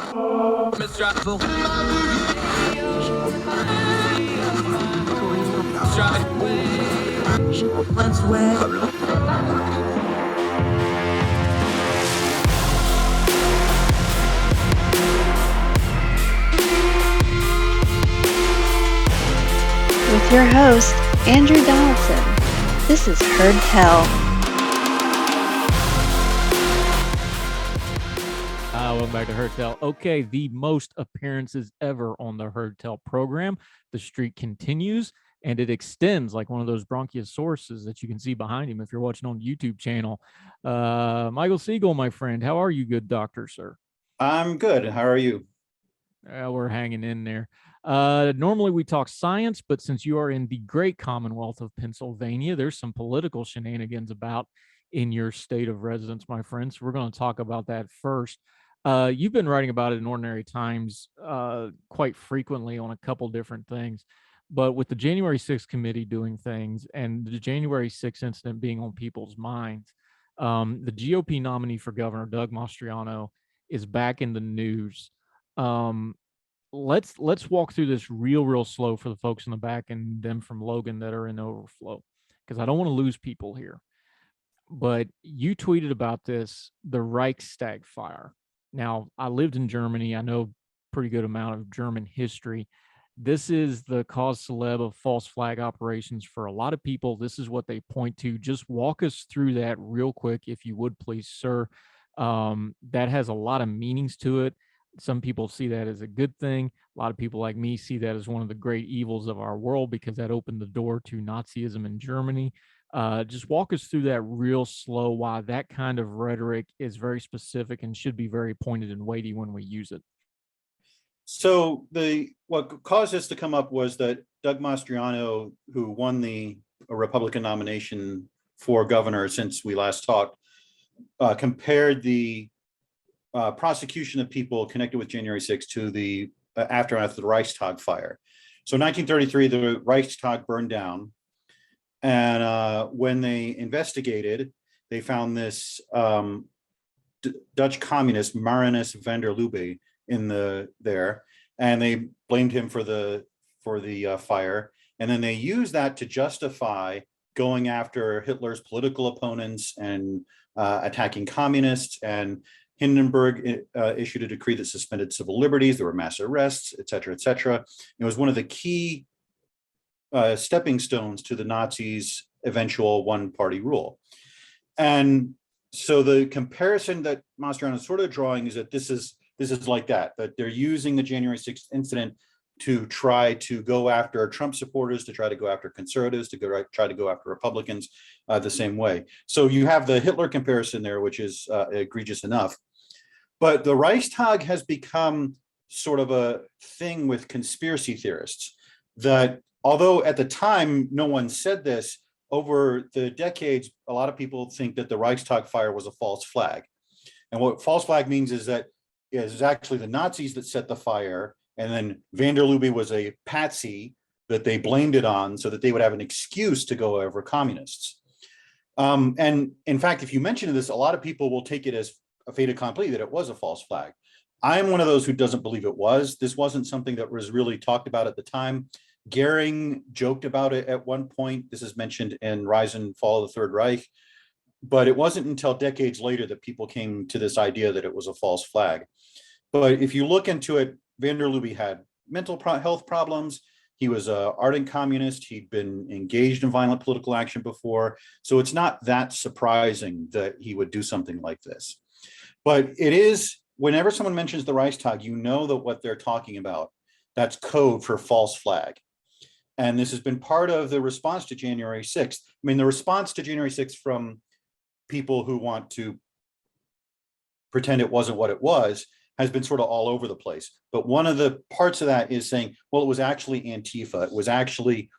With your host, Andrew Donaldson. This is Heard Tell. Welcome back to Heard Tell. Okay, the most appearances ever on the Heard Tell program. The streak continues, and it extends like one of those bronchiosauruses that you can see behind him if you're watching on the YouTube channel. Michael Siegel, my friend, how are you, good doctor, sir? I'm good. How are you? We're hanging in there. Normally we talk science, but since you are in the great Commonwealth of Pennsylvania, there's some political shenanigans about in your state of residence, my friends. So we're going to talk about that first. You've been writing about it in Ordinary Times quite frequently on a couple different things, but with the January 6th committee doing things and the January 6th incident being on people's minds, the GOP nominee for governor, Doug Mastriano, is back in the news. Let's walk through this real slow for the folks in the back and them from Logan that are in overflow, because I don't want to lose people here. But you tweeted about this, the Reichstag fire. Now, I lived in Germany. I know a pretty good amount of German history. This is the cause celeb of false flag operations for a lot of people. This is what they point to. Just walk us through that real quick, if you would, please, sir. That has a lot of meanings to it. Some people see that as a good thing. A lot of people like me see that as one of the great evils of our world, because that opened the door to Nazism in Germany. Just walk us through that real slow, why that kind of rhetoric is very specific and should be very pointed and weighty when we use it. So what caused this to come up was that Doug Mastriano, who won the Republican nomination for governor since we last talked, compared the prosecution of people connected with January 6th to the aftermath of the Reichstag fire. So in 1933, the Reichstag burned down. And when they investigated, they found this Dutch communist, Marinus van der Lubbe, there, and they blamed him for the fire. And then they used that to justify going after Hitler's political opponents and attacking communists. And Hindenburg issued a decree that suspended civil liberties. There were mass arrests, et cetera, et cetera. It was one of the key stepping stones to the Nazis' eventual one-party rule. And so the comparison that Mastriano is sort of drawing is that this is like that they're using the January 6th incident to try to go after Trump supporters, to try to go after conservatives, to try to go after Republicans the same way. So you have the Hitler comparison there, which is egregious enough. But the Reichstag has become sort of a thing with conspiracy theorists that, although at the time no one said this, over the decades, a lot of people think that the Reichstag fire was a false flag. And what false flag means is that it is actually the Nazis that set the fire, and then van der Lubbe was a patsy that they blamed it on so that they would have an excuse to go over communists. And in fact, if you mention this, a lot of people will take it as a fait accompli that it was a false flag. I'm one of those who doesn't believe it was. This wasn't something that was really talked about at the time. Goering joked about it at one point. This is mentioned in Rise and Fall of the Third Reich, but it wasn't until decades later that people came to this idea that it was a false flag. But if you look into it, van der Lubbe had mental health problems. He was an ardent communist. He'd been engaged in violent political action before. So it's not that surprising that he would do something like this. But it is, whenever someone mentions the Reichstag, you know that what they're talking about, that's code for false flag. And this has been part of the response to January 6th. I mean, the response to January 6th from people who want to pretend it wasn't what it was has been sort of all over the place. But one of the parts of that is saying, well, it was actually Antifa. It was actually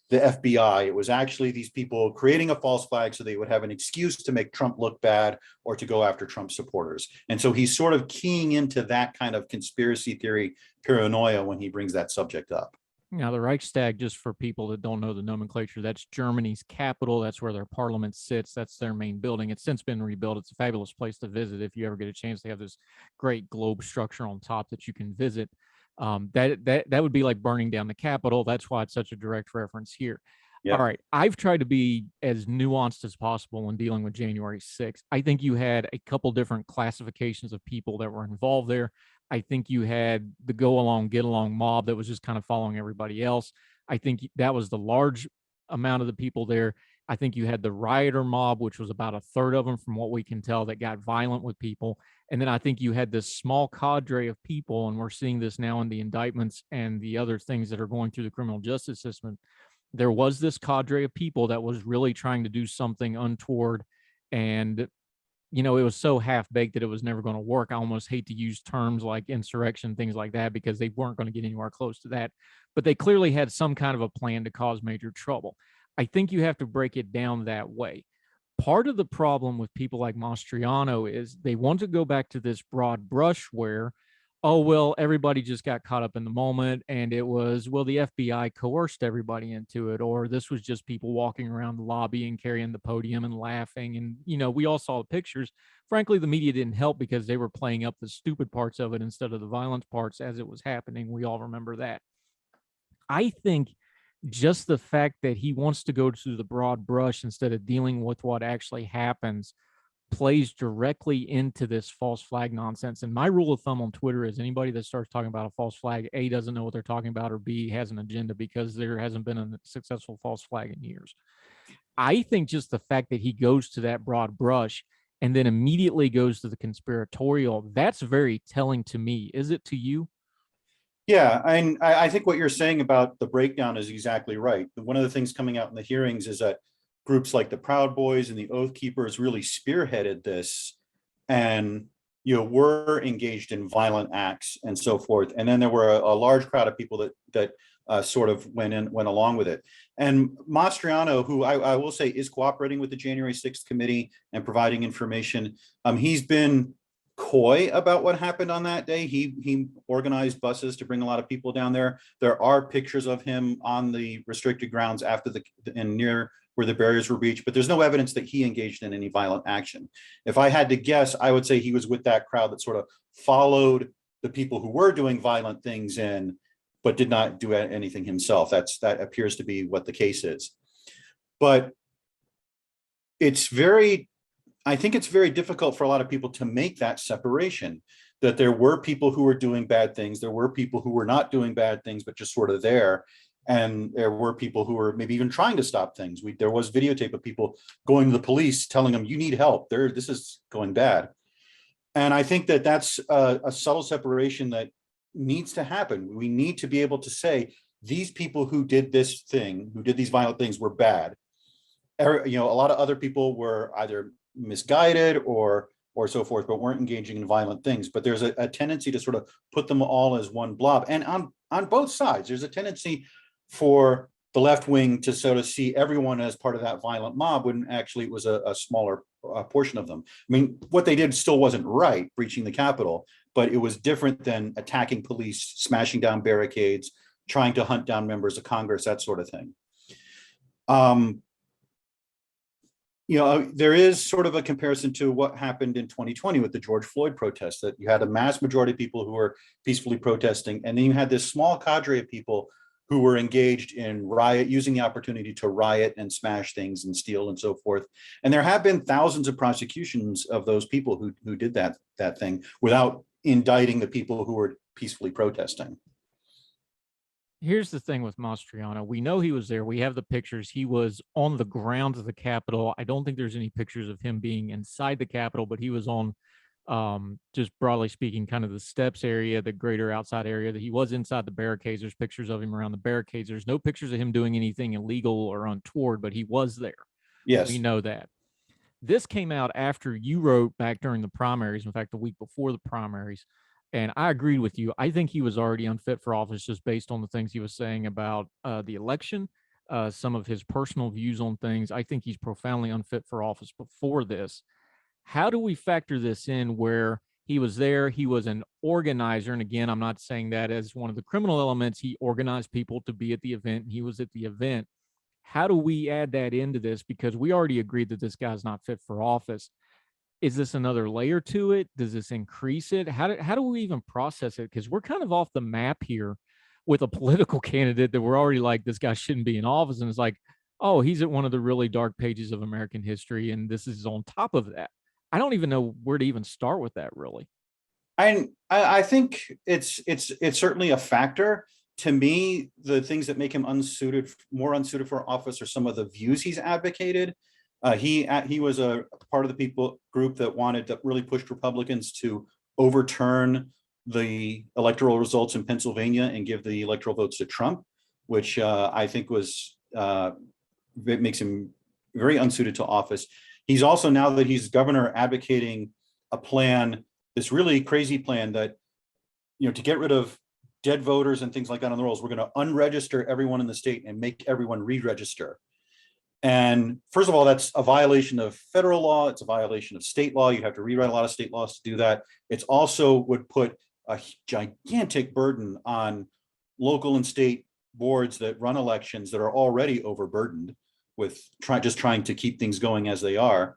the FBI. It was actually these people creating a false flag so they would have an excuse to make Trump look bad or to go after Trump supporters. And so he's sort of keying into that kind of conspiracy theory paranoia when he brings that subject up. Now, the Reichstag, just for people that don't know the nomenclature, that's Germany's capital. That's where their parliament sits. That's their main building. It's since been rebuilt. It's a fabulous place to visit if you ever get a chance. They have this great globe structure on top that you can visit. That would be like burning down the Capitol. That's why it's such a direct reference here. All Yeah. right. I've tried to be as nuanced as possible when dealing with January 6th. I think you had a couple different classifications of people that were involved there. I think you had the go along, get along mob that was just kind of following everybody else. I think that was the large amount of the people there. I think you had the rioter mob, which was about a third of them from what we can tell, that got violent with people. And then I think you had this small cadre of people, and we're seeing this now in the indictments and the other things that are going through the criminal justice system. There was this cadre of people that was really trying to do something untoward, and it was so half-baked that it was never going to work. I almost hate to use terms like insurrection, things like that, because they weren't going to get anywhere close to that. But they clearly had some kind of a plan to cause major trouble. I think you have to break it down that way. Part of the problem with people like Mastriano is they want to go back to this broad brush where, oh, well, everybody just got caught up in the moment, and it was, well, the FBI coerced everybody into it, or this was just people walking around the lobby and carrying the podium and laughing. And, we all saw the pictures. Frankly, the media didn't help because they were playing up the stupid parts of it instead of the violent parts as it was happening. We all remember that. I think just the fact that he wants to go to the broad brush instead of dealing with what actually happens plays directly into this false flag nonsense. And my rule of thumb on Twitter is anybody that starts talking about a false flag, A, doesn't know what they're talking about, or B, has an agenda, because there hasn't been a successful false flag in years. I think just the fact that he goes to that broad brush and then immediately goes to the conspiratorial, that's very telling to me. Is it to you? Yeah, and I think what you're saying about the breakdown is exactly right. One of the things coming out in the hearings is that groups like the Proud Boys and the Oath Keepers really spearheaded this, and were engaged in violent acts and so forth. And then there were a large crowd of people that sort of went along with it. And Mastriano, who I will say is cooperating with the January 6th committee and providing information, he's been coy about what happened on that day. He organized buses to bring a lot of people down there. There are pictures of him on the restricted grounds after and near where the barriers were breached, but there's no evidence that he engaged in any violent action. If I had to guess, I would say he was with that crowd that sort of followed the people who were doing violent things but did not do anything himself. That appears to be what the case is. But I think it's very difficult for a lot of people to make that separation, that there were people who were doing bad things. There were people who were not doing bad things, but just sort of there. And there were people who were maybe even trying to stop things. There was videotape of people going to the police, telling them, you need help. This is going bad. And I think that that's a subtle separation that needs to happen. We need to be able to say, these people who did this thing, who did these violent things, were bad. A lot of other people were either misguided or so forth, but weren't engaging in violent things. But there's a tendency to sort of put them all as one blob. And on both sides, there's a tendency for the left wing to sort of see everyone as part of that violent mob, when actually it was a smaller portion of them. I mean, what they did still wasn't right, breaching the Capitol, but it was different than attacking police, smashing down barricades, trying to hunt down members of Congress, that sort of thing. There is sort of a comparison to what happened in 2020 with the George Floyd protests, that you had a mass majority of people who were peacefully protesting, and then you had this small cadre of people who were engaged in using the opportunity to riot and smash things and steal and so forth. And there have been thousands of prosecutions of those people who did that thing without indicting the people who were peacefully protesting. Here's the thing with Mastriano. We know he was there. We have the pictures. He was on the grounds of the Capitol. I don't think there's any pictures of him being inside the Capitol, but he was on, just broadly speaking, kind of the steps area, the greater outside area. That he was inside the barricades. There's pictures of him around the barricades. There's no pictures of him doing anything illegal or untoward, but he was there. Yes. We know that. This came out after you wrote back during the primaries. In fact, the week before the primaries. And I agreed with you. I think he was already unfit for office just based on the things he was saying about the election, some of his personal views on things. I think he's profoundly unfit for office before this. How do we factor this in where He was there. He was an organizer. And again, I'm not saying that as one of the criminal elements. He organized people to be at the event. And he was at the event. How do we add that into this? Because we already agreed that this guy's not fit for office. Is this another layer to it? Does this increase it? How do we even process it? Because we're kind of off the map here with a political candidate that we're already like, this guy shouldn't be in office. And it's like, oh, he's at one of the really dark pages of American history. And this is on top of that. I don't even know where to even start with that, really. I think it's certainly a factor. To me, the things that make him more unsuited for office are some of the views he's advocated. He was a part of the group that really pushed Republicans to overturn the electoral results in Pennsylvania and give the electoral votes to Trump, which I think makes him very unsuited to office. He's also, now that he's governor, advocating a plan, this really crazy plan that, to get rid of dead voters and things like that on the rolls. We're going to unregister everyone in the state and make everyone re-register. And first of all, that's a violation of federal law. It's a violation of state law. You have to rewrite a lot of state laws to do that. It's also would put a gigantic burden on local and state boards that run elections that are already overburdened with trying to keep things going as they are.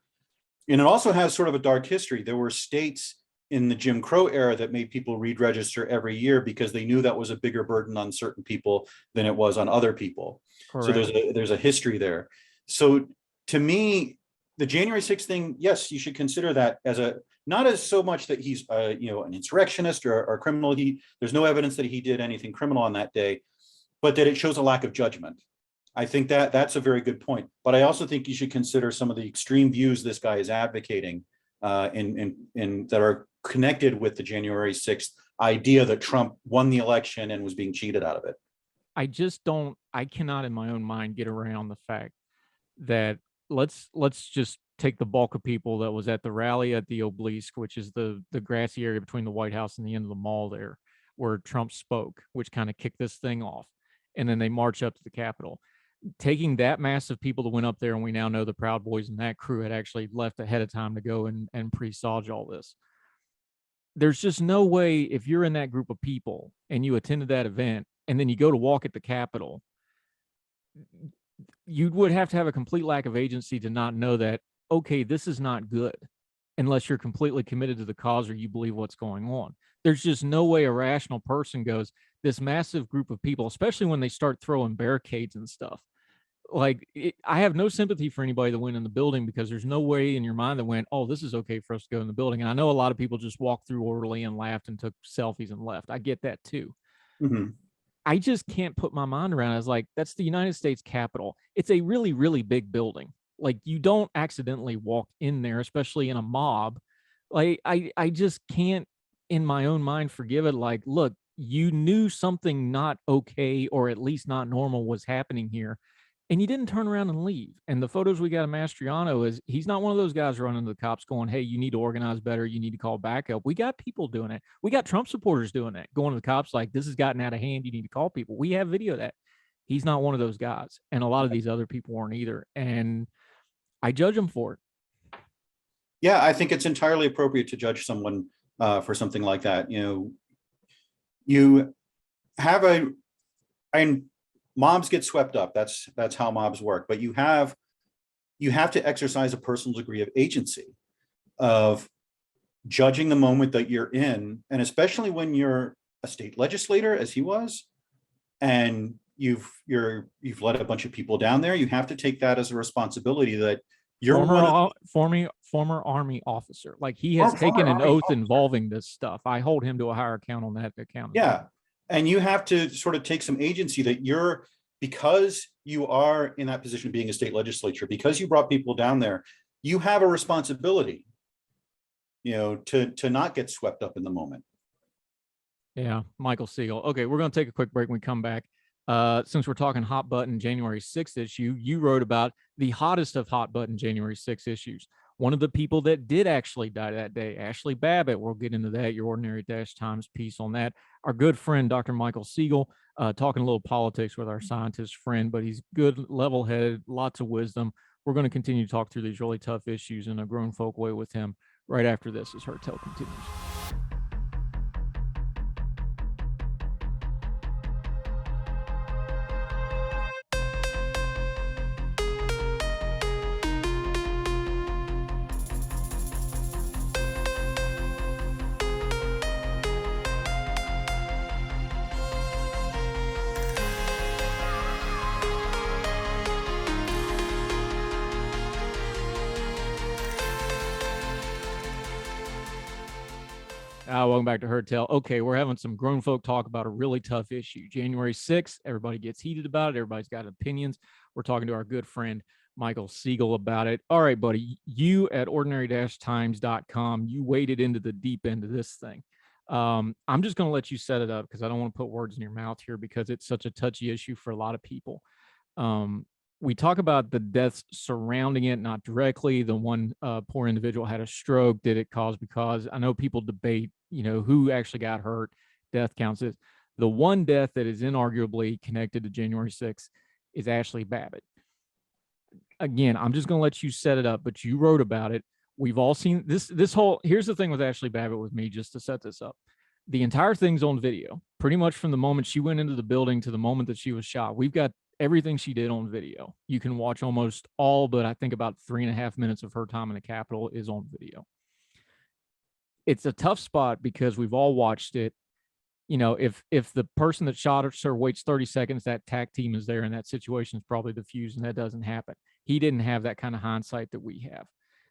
And it also has sort of a dark history. There were states in the Jim Crow era that made people re-register every year because they knew that was a bigger burden on certain people than it was on other people. Correct. So there's a history there. So to me, the January 6th thing, yes, you should consider that as not as so much that he's an insurrectionist or a criminal. There's no evidence that he did anything criminal on that day, but that it shows a lack of judgment. I think that's a very good point. But I also think you should consider some of the extreme views this guy is advocating in that are connected with the January 6th idea that Trump won the election and was being cheated out of it. I cannot in my own mind get around the fact that let's just take the bulk of people that was at the rally at the Obelisk, which is the grassy area between the White House and the end of the mall there, where Trump spoke, which kind of kicked this thing off. And then they march up to the Capitol. Taking that mass of people that went up there, and we now know the Proud Boys and that crew had actually left ahead of time to go and presage all this. There's just no way, if you're in that group of people and you attended that event and then you go to walk at the Capitol, you would have to have a complete lack of agency to not know that, okay, this is not good, unless you're completely committed to the cause or you believe what's going on. There's just no way a rational person goes, this massive group of people, especially when they start throwing barricades and stuff. I have no sympathy for anybody that went in the building, because there's no way in your mind that went, oh, this is okay for us to go in the building. And I know a lot of people just walked through orderly and laughed and took selfies and left. I get that too. Mm-hmm. I just can't put my mind around it. I was like, that's the United States Capitol. It's a really, really big building. Like, you don't accidentally walk in there, especially in a mob. Like, I just can't in my own mind forgive it. Like, look, you knew something not okay, or at least not normal, was happening here, and you didn't turn around and leave. And the photos we got of Mastriano is, he's not one of those guys running to the cops going, hey, you need to organize better. You need to call backup. We got people doing it. We got Trump supporters doing that, going to the cops like, this has gotten out of hand. You need to call people. We have video of that. He's not one of those guys. And a lot of these other people weren't either. And I judge him for it. Yeah, I think it's entirely appropriate to judge someone for something like that. You have mobs get swept up. That's how mobs work. But you have to exercise a personal degree of agency, of judging the moment that you're in, and especially when you're a state legislator, as he was, and you've let a bunch of people down there. You have to take that as a responsibility that you're former Army officer. Like, he has taken an oath involving this stuff. I hold him to a higher account on that account. Yeah. And you have to sort of take some agency that because you are in that position of being a state legislature, because you brought people down there, you have a responsibility, to not get swept up in the moment. Yeah, Michael Siegel. Okay, we're going to take a quick break when we come back. Since we're talking hot button January 6th issue, you wrote about the hottest of hot button January 6th issues. One of the people that did actually die that day, Ashli Babbitt. We'll get into that, your Ordinary-Times piece on that. Our good friend, Dr. Michael Siegel, talking a little politics with our scientist friend, but he's good, level-headed, lots of wisdom. We're going to continue to talk through these really tough issues in a grown folk way with him right after this, as Her Tale continues. Welcome back to Heard Tell. Okay, we're having some grown folk talk about a really tough issue. January 6th, everybody gets heated about it. Everybody's got opinions. We're talking to our good friend Michael Siegel about it. All right, buddy, you at ordinary-times.com, you waded into the deep end of this thing. I'm just going to let you set it up because I don't want to put words in your mouth here because it's such a touchy issue for a lot of people. We talk about the deaths surrounding it, not directly. The one poor individual had a stroke. Did it cause because? I know people debate, who actually got hurt, death counts. The one death that is inarguably connected to January 6th is Ashli Babbitt. Again, I'm just going to let you set it up, but you wrote about it. We've all seen this whole, here's the thing with Ashli Babbitt with me, just to set this up. The entire thing's on video, pretty much from the moment she went into the building to the moment that she was shot. We've got everything she did on video. You can watch almost all, but I think about 3.5 minutes of her time in the Capitol is on video. It's a tough spot because we've all watched it. If the person that shot her waits 30 seconds, that TAC team is there and that situation is probably diffused and that doesn't happen. He didn't have that kind of hindsight that we have.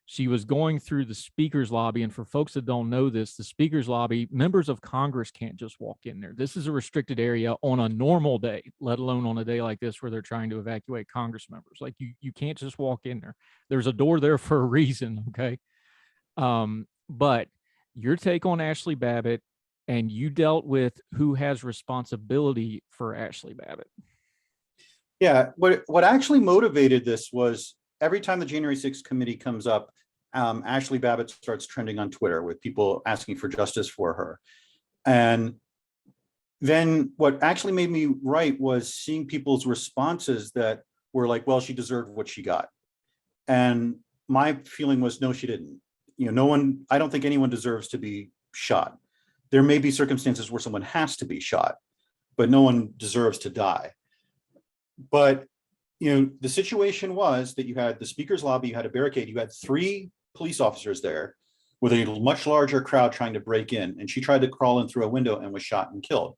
She was going through the speaker's lobby. And for folks that don't know this, the speaker's lobby, members of Congress can't just walk in there. This is a restricted area on a normal day, let alone on a day like this where they're trying to evacuate Congress members. Like you can't just walk in there. There's a door there for a reason, okay? But your take on Ashli Babbitt, and you dealt with who has responsibility for Ashli Babbitt. Yeah, what actually motivated this was every time the January 6th committee comes up, Ashli Babbitt starts trending on Twitter with people asking for justice for her. And then what actually made me write was seeing people's responses that were like, well, she deserved what she got. And my feeling was, no, she didn't. I don't think anyone deserves to be shot. There may be circumstances where someone has to be shot, but no one deserves to die. But the situation was that you had the speaker's lobby, you had a barricade, you had 3 police officers there with a much larger crowd trying to break in. And she tried to crawl in through a window and was shot and killed.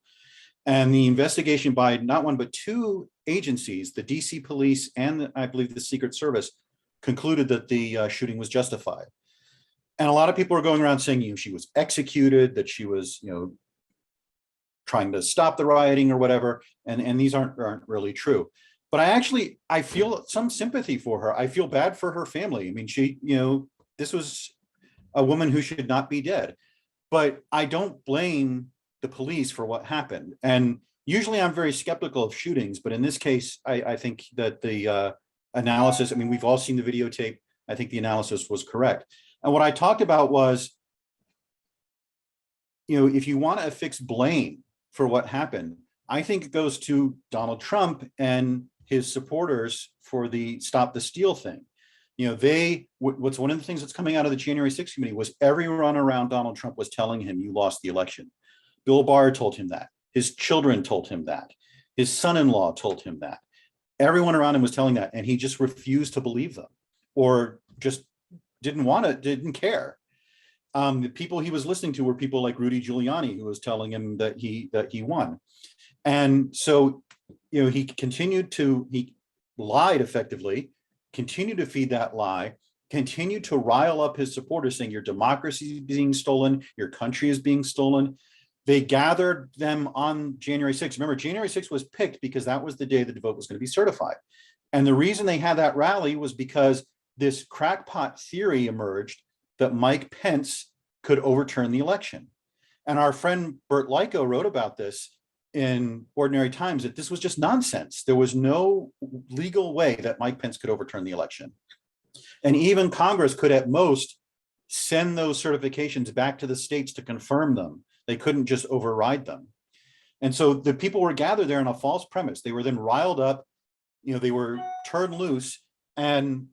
And the investigation by not one, but 2 agencies, the DC police and I believe the Secret Service, concluded that the shooting was justified. And a lot of people are going around saying, she was executed, that she was, trying to stop the rioting or whatever. And these aren't really true. But I feel some sympathy for her. I feel bad for her family. I mean, this was a woman who should not be dead. But I don't blame the police for what happened. And usually I'm very skeptical of shootings, but in this case, I think that the analysis, we've all seen the videotape. I think the analysis was correct. And what I talked about was, if you want to affix blame for what happened, I think it goes to Donald Trump and his supporters for the Stop the Steal thing. What's one of the things that's coming out of the January 6th committee was everyone around Donald Trump was telling him, you lost the election. Bill Barr told him that. His children told him that. His son-in-law told him that. Everyone around him was telling that, and he just refused to believe them or just didn't care. The people he was listening to were people like Rudy Giuliani, who was telling him that he won. And so, he lied effectively, continued to feed that lie, continued to rile up his supporters saying your democracy is being stolen, your country is being stolen. They gathered them on January 6th. Remember, January 6th was picked because that was the day that the vote was going to be certified. And the reason they had that rally was because this crackpot theory emerged that Mike Pence could overturn the election. And our friend Bert Lyko wrote about this in Ordinary Times, that this was just nonsense. There was no legal way that Mike Pence could overturn the election. And even Congress could at most send those certifications back to the states to confirm them. They couldn't just override them. And so the people were gathered there on a false premise. They were then riled up, they were turned loose, and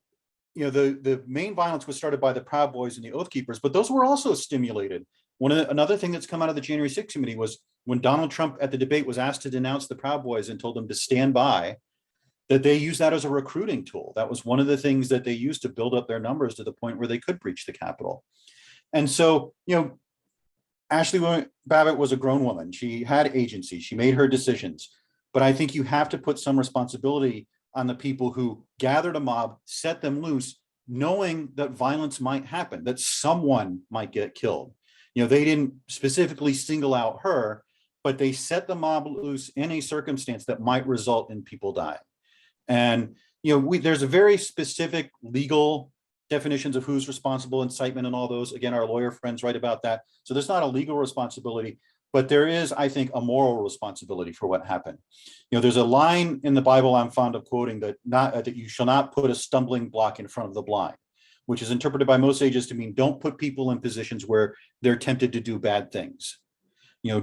the main violence was started by the Proud Boys and the Oath Keepers, but those were also stimulated. Another thing that's come out of the January 6th committee was when Donald Trump at the debate was asked to denounce the Proud Boys and told them to stand by, that they used that as a recruiting tool. That was one of the things that they used to build up their numbers to the point where they could breach the Capitol. And so, Ashli Babbitt was a grown woman. She had agency. She made her decisions. But I think you have to put some responsibility on the people who gathered a mob, set them loose, knowing that violence might happen, that someone might get killed. They didn't specifically single out her, but they set the mob loose in a circumstance that might result in people dying. And there's a very specific legal definitions of who's responsible, incitement, and all those. Again, our lawyer friends write about that. So there's not a legal responsibility, but there is, I think, a moral responsibility for what happened. There's a line in the Bible I'm fond of quoting that you shall not put a stumbling block in front of the blind, which is interpreted by most sages to mean don't put people in positions where they're tempted to do bad things.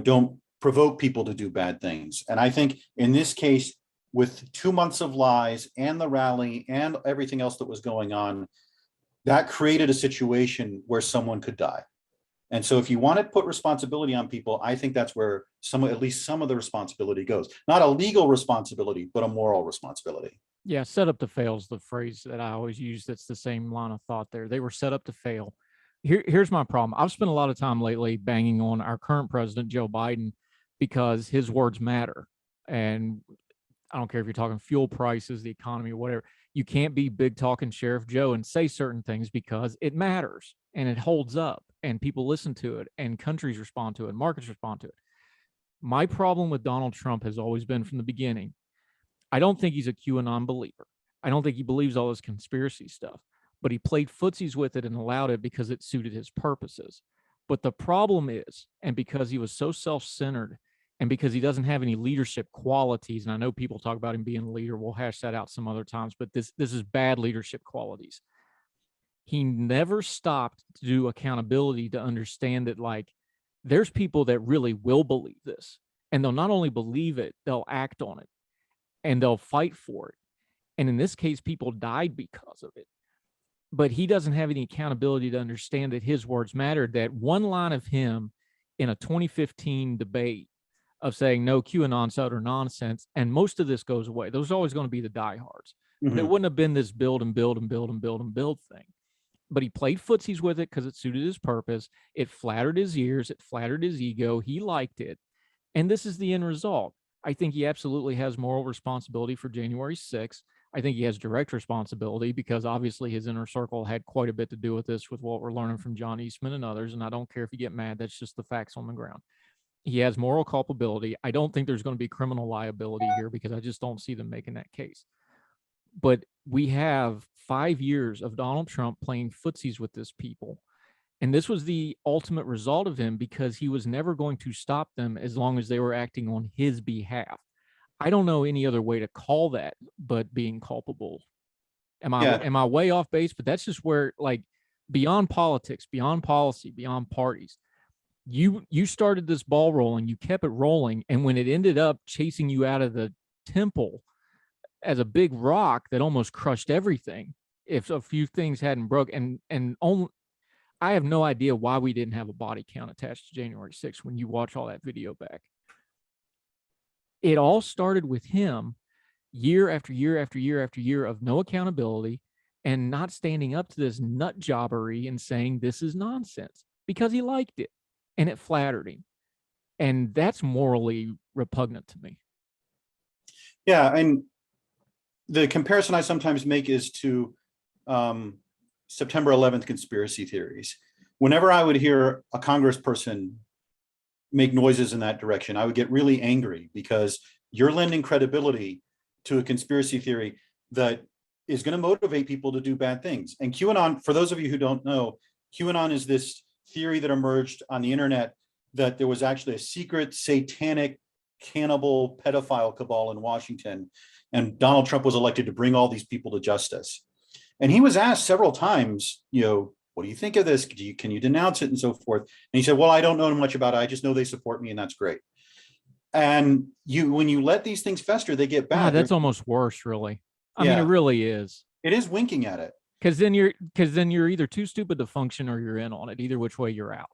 Don't provoke people to do bad things. And I think in this case, with 2 months of lies and the rally and everything else that was going on, that created a situation where someone could die. And so if you want to put responsibility on people, I think that's where at least some of the responsibility goes. Not a legal responsibility, but a moral responsibility. Yeah, set up to fail is the phrase that I always use. That's the same line of thought there. They were set up to fail. Here's my problem. I've spent a lot of time lately banging on our current president, Joe Biden, because his words matter. And I don't care if you're talking fuel prices, the economy, or whatever. You can't be big talking Sheriff Joe and say certain things because it matters and it holds up and people listen to it and countries respond to it, markets respond to it. My problem with Donald Trump has always been from the beginning, I don't think he's a QAnon believer. I don't think he believes all this conspiracy stuff, but he played footsies with it and allowed it because it suited his purposes. But the problem is, and because he was so self-centered and because he doesn't have any leadership qualities, and I know people talk about him being a leader, we'll hash that out some other times, but this is bad leadership qualities. He never stopped to do accountability to understand that, like, there's people that really will believe this, and they'll not only believe it, they'll act on it, and they'll fight for it. And in this case, people died because of it. But he doesn't have any accountability to understand that his words mattered. That one line of him in a 2015 debate of saying, no, QAnon's utter nonsense, and most of this goes away. Those are always going to be the diehards. But it wouldn't have been this build and build and build and build and build thing. But he played footsies with it because it suited his purpose. It flattered his ears. It flattered his ego. He liked it. And this is the end result. I think he absolutely has moral responsibility for January 6th. I think he has direct responsibility because obviously his inner circle had quite a bit to do with this, with what we're learning from John Eastman and others. And I don't care if you get mad. That's just the facts on the ground. He has moral culpability. I don't think there's going to be criminal liability here because I just don't see them making that case. But we have 5 years of Donald Trump playing footsies with this people. And this was the ultimate result of him because he was never going to stop them as long as they were acting on his behalf. I don't know any other way to call that but being culpable. Am I way off base? But that's just where, like, beyond politics, beyond policy, beyond parties, you started this ball rolling, you kept it rolling, and when it ended up chasing you out of the temple as a big rock that almost crushed everything, if a few things hadn't broke, and only, I have no idea why we didn't have a body count attached to January 6th when you watch all that video back. It all started with him year after year after year after year of no accountability and not standing up to this nut jobbery and saying this is nonsense because he liked it and it flattered him. And that's morally repugnant to me. Yeah, and the comparison I sometimes make is to September 11th conspiracy theories. Whenever I would hear a congressperson make noises in that direction, I would get really angry because you're lending credibility to a conspiracy theory that is going to motivate people to do bad things. And QAnon, for those of you who don't know, QAnon is this theory that emerged on the internet that there was actually a secret satanic cannibal pedophile cabal in Washington, and Donald Trump was elected to bring all these people to justice. And he was asked several times, what do you think of this? Can you denounce it and so forth? And he said, well, I don't know much about it. I just know they support me and that's great. And when you let these things fester, they get bad. That's almost worse, really. I mean, it really is. It is winking at it. Because then you're either too stupid to function or you're in on it. Either which way you're out.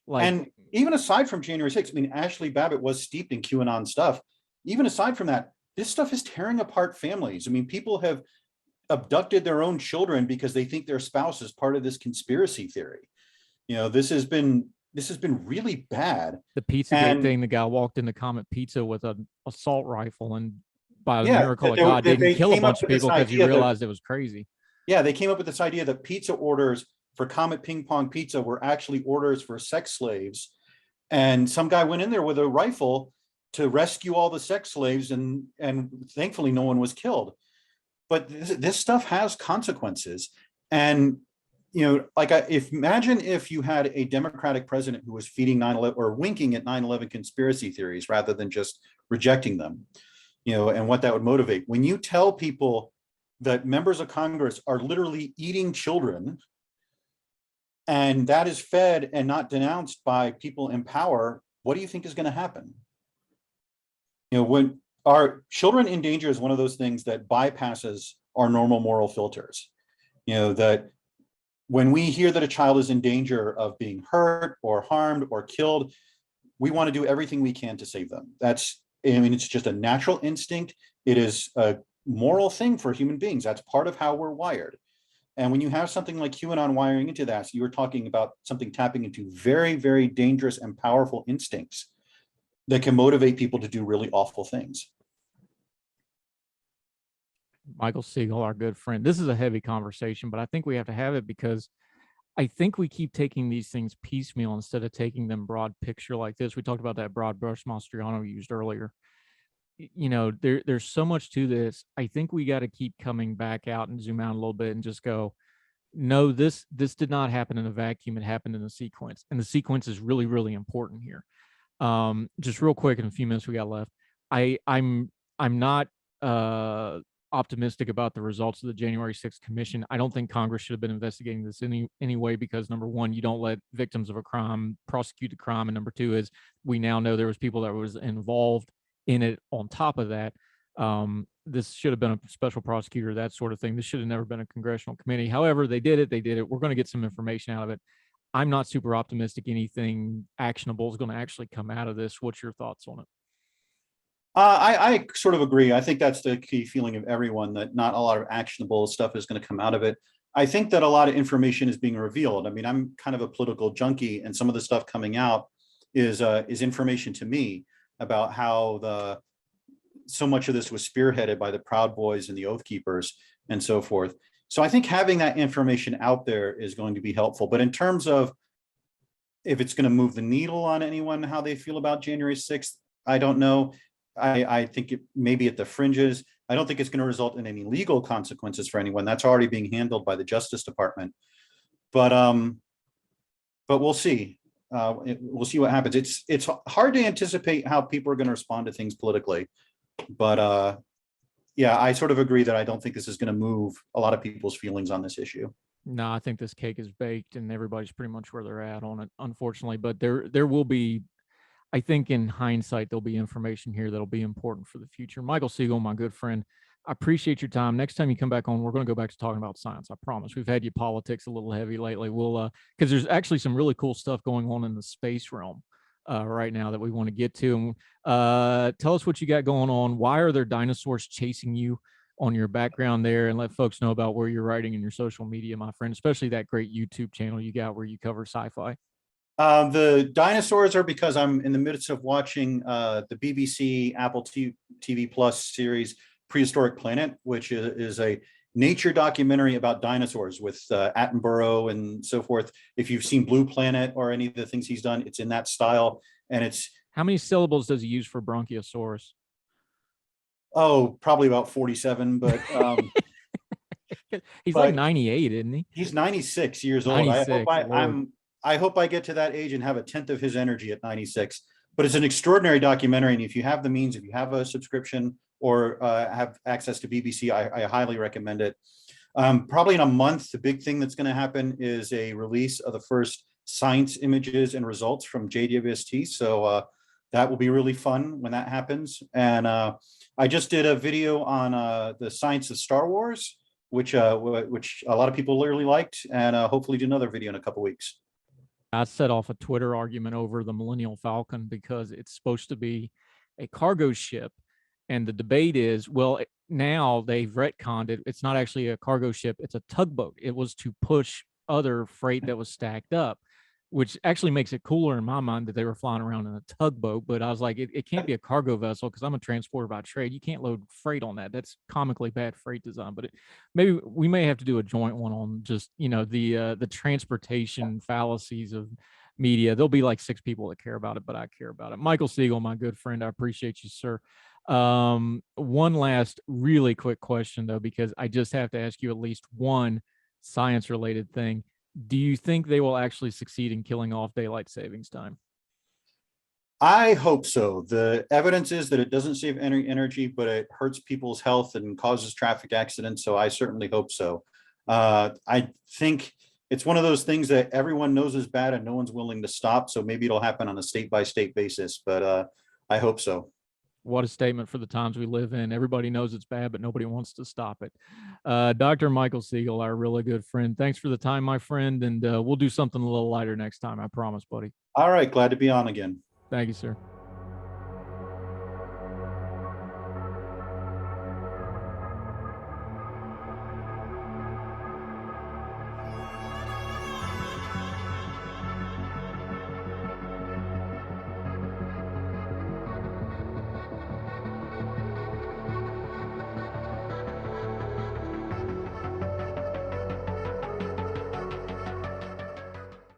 And even aside from January 6th, I mean, Ashli Babbitt was steeped in QAnon stuff. Even aside from that, this stuff is tearing apart families. I mean, people have abducted their own children because they think their spouse is part of this conspiracy theory. This has been really bad. The Pizzagate thing, the guy walked into Comet Pizza with an assault rifle and by the miracle of God didn't kill a bunch of people because he realized it was crazy. Yeah, they came up with this idea that pizza orders for Comet Ping Pong Pizza were actually orders for sex slaves. And some guy went in there with a rifle to rescue all the sex slaves, and thankfully no one was killed. But this stuff has consequences. And, imagine if you had a Democratic president who was feeding 9/11 or winking at 9/11 conspiracy theories rather than just rejecting them, and what that would motivate. When you tell people that members of Congress are literally eating children, and that is fed and not denounced by people in power, what do you think is going to happen? When our children in danger is one of those things that bypasses our normal moral filters. That when we hear that a child is in danger of being hurt or harmed or killed, we want to do everything we can to save them. It's just a natural instinct. It is a moral thing for human beings. That's part of how we're wired. And when you have something like QAnon wiring into that, so you were talking about something tapping into very, very dangerous and powerful instincts that can motivate people to do really awful things. Michael Siegel, our good friend. This is a heavy conversation, but I think we have to have it because I think we keep taking these things piecemeal instead of taking them broad picture like this. We talked about that broad brush Mastriano used earlier. There's so much to this. I think we got to keep coming back out and zoom out a little bit and just go, no, this did not happen in a vacuum. It happened in a sequence, and the sequence is really, really important here. Just real quick, in a few minutes we got left, I'm not optimistic about the results of the January 6th commission. I don't think Congress should have been investigating this anyway, because number one, you don't let victims of a crime prosecute the crime, and number two is we now know there was people that was involved in it. On top of that, this should have been a special prosecutor, that sort of thing. This should have never been a congressional committee. However, they did it. We're going to get some information out of it. I'm not super optimistic anything actionable is going to actually come out of this. What's your thoughts on it? I sort of agree. I think that's the key feeling of everyone, that not a lot of actionable stuff is going to come out of it. I think that a lot of information is being revealed. I mean, I'm kind of a political junkie, and some of the stuff coming out is information to me about how so much of this was spearheaded by the Proud Boys and the Oath Keepers and so forth. So I think having that information out there is going to be helpful. But in terms of if it's going to move the needle on anyone, how they feel about January 6th, I don't know. I think it may be at the fringes. I don't think it's going to result in any legal consequences for anyone. That's already being handled by the Justice Department. But we'll see. We'll see what happens. It's hard to anticipate how people are going to respond to things politically. But yeah, I sort of agree that I don't think this is going to move a lot of people's feelings on this issue. No, I think this cake is baked and everybody's pretty much where they're at on it, unfortunately. But there will be, I think in hindsight, there'll be information here that'll be important for the future. Michael Siegel, my good friend, I appreciate your time. Next time you come back on, we're going to go back to talking about science. I promise. We've had you politics a little heavy lately. We'll, because there's actually some really cool stuff going on in the space realm right now that we want to get to. Tell us what you got going on. Why are there dinosaurs chasing you on your background there? And let folks know about where you're writing in your social media, my friend, especially that great YouTube channel you got where you cover sci-fi. The dinosaurs are because I'm in the midst of watching the BBC Apple TV Plus series Prehistoric Planet, which is a nature documentary about dinosaurs with Attenborough and so forth. If you've seen Blue Planet or any of the things he's done, it's in that style. And it's... How many syllables does he use for Bronchiosaurus? Oh, probably about 47, but he's like 98, isn't he? He's 96 years old. 96, I hope I get to that age and have a tenth of his energy at 96. But it's an extraordinary documentary, and if you have the means, if you have a subscription or have access to BBC, I highly recommend it. Probably in a month, the big thing that's going to happen is a release of the first science images and results from JWST. So that will be really fun when that happens. And I just did a video on the science of Star Wars, which a lot of people really liked, and hopefully do another video in a couple weeks. I set off a Twitter argument over the Millennial Falcon because it's supposed to be a cargo ship. And the debate is, well, now they've retconned it. It's not actually a cargo ship. It's a tugboat. It was to push other freight that was stacked up. which actually makes it cooler in my mind that they were flying around in a tugboat. But I was like, it can't be a cargo vessel because I'm a transporter by trade. You can't load freight on that. That's comically bad freight design. But maybe we may have to do a joint one on just, the transportation fallacies of media. There'll be like 6 people that care about it, but I care about it. Michael Siegel, my good friend, I appreciate you, sir. One last really quick question though, because I just have to ask you at least one science related thing. Do you think they will actually succeed in killing off daylight savings time? I hope so. The evidence is that it doesn't save any energy, but it hurts people's health and causes traffic accidents. So I certainly hope so. I think it's one of those things that everyone knows is bad and no one's willing to stop. So maybe it'll happen on a state by state basis, but I hope so. What a statement for the times we live in. Everybody knows it's bad, but nobody wants to stop it. Dr. Michael Siegel, our really good friend. Thanks for the time, my friend. And we'll do something a little lighter next time. I promise, buddy. All right. Glad to be on again. Thank you, sir.